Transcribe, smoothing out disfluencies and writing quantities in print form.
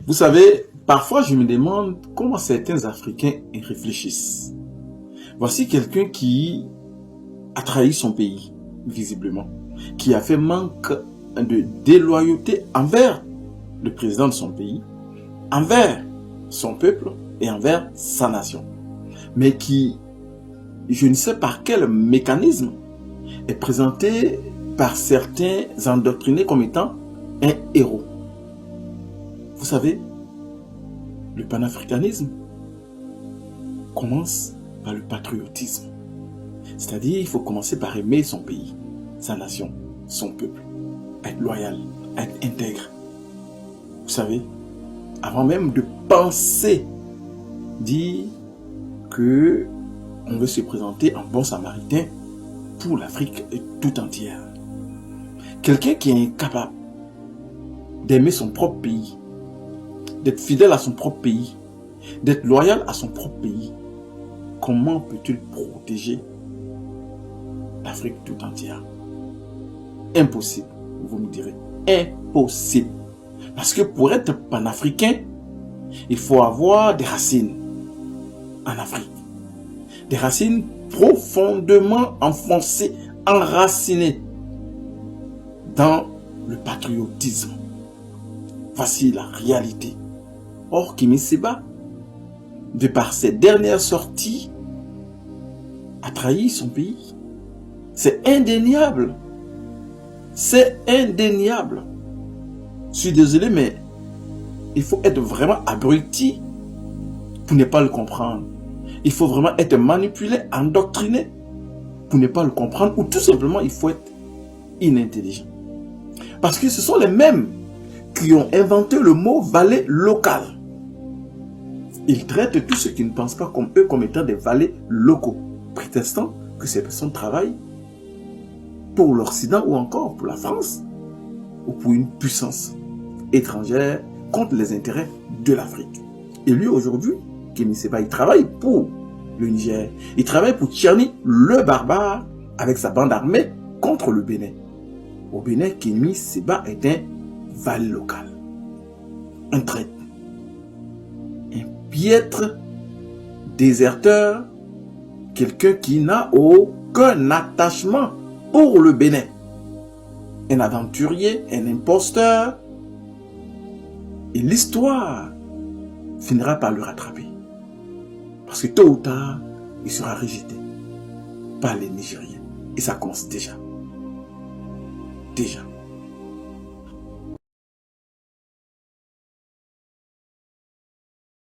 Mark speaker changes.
Speaker 1: Vous savez, parfois je me demande comment certains Africains y réfléchissent. Voici quelqu'un qui a trahi son pays, visiblement, qui a fait manque de déloyauté envers le président de son pays, envers son peuple et envers sa nation. Mais qui, je ne sais par quel mécanisme, est présenté par certains endoctrinés comme étant un héros. Vous savez, le panafricanisme commence par le patriotisme. C'est-à-dire, il faut commencer par aimer son pays, sa nation, son peuple, être loyal, être intègre. Vous savez, avant même de penser dire que on veut se présenter en bon samaritain pour l'Afrique tout entière. Quelqu'un qui est incapable d'aimer son propre pays, d'être fidèle à son propre pays, d'être loyal à son propre pays, comment peut-il protéger l'Afrique tout entière? Impossible, vous me direz. Impossible. Parce que pour être panafricain, il faut avoir des racines en Afrique. Des racines profondément enfoncées, enracinées dans le patriotisme. Voici la réalité. Or, Kémy Séba, de par ses dernières sorties, a trahi son pays. C'est indéniable. C'est indéniable. Je suis désolé, mais il faut être vraiment abruti pour ne pas le comprendre. Il faut vraiment être manipulé, endoctriné pour ne pas le comprendre, ou tout simplement il faut être inintelligent. Parce que ce sont les mêmes qui ont inventé le mot valet local. Ils traitent tous ceux qui ne pensent pas comme eux comme étant des valets locaux, prétextant que ces personnes travaillent pour l'Occident ou encore pour la France ou pour une puissance étrangère contre les intérêts de l'Afrique. Et lui aujourd'hui, Kémy Séba, il travaille pour le Niger. Il travaille pour Tchani le barbare avec sa bande armée contre le Bénin. Au Bénin, Kémy Séba est un valet local, un traître, un piètre déserteur, quelqu'un qui n'a aucun attachement pour le Bénin. Un aventurier, un imposteur. Et l'histoire finira par le rattraper. Parce que tôt ou tard, il sera rejeté par les Nigériens. Et ça commence déjà. Déjà.